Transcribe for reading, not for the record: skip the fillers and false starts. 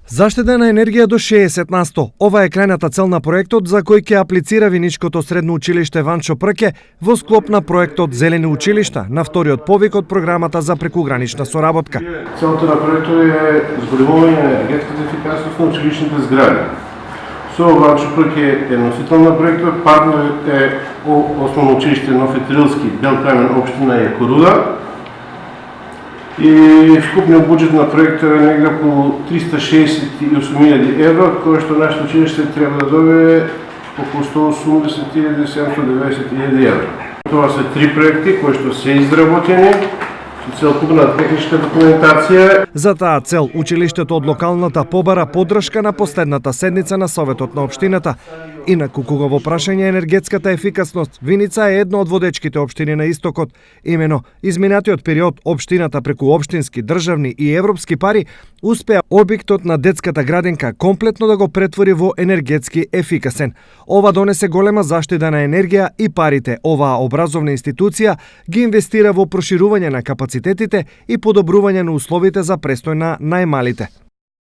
Заштеда на енергија до 60%. Ова е крајната цел на проектот за кој ќе аплицира Виничкото средно училиште Ванчо Прке во склоп на проектот Зелени училишта, на вториот повик од програмата за прекугранична соработка. Целта на проектот е зголемување на енергетската ефикасност на училишните згради. Со Ванчо Прке е носител на проектот, партнер е Основно училиште Нофетрилски, Бел Камен, општина Јакоруда. И вкупниот буџет на проектот е негде околу 368.000 евро, кој што нашето училиште треба да добие околу 180.790.000 евро. Това се 3 проекти кои што се изработени со целокупна техничка документација. За таа цел, училиштето од локалната побара поддршка на последната седница на Советот на општината. Инаку, кога во прашање енергетската ефикасност, Виница е една од водечките општини на Истокот. Имено, изминатиот период, општината преку општински, државни и европски пари успеа објектот на детската градинка комплетно да го претвори во енергетски ефикасен. Ова донесе голема заштеда на енергија и парите оваа образовна институција ги инвестира во проширување на капацитетите и подобрување на условите за престој на најмалите.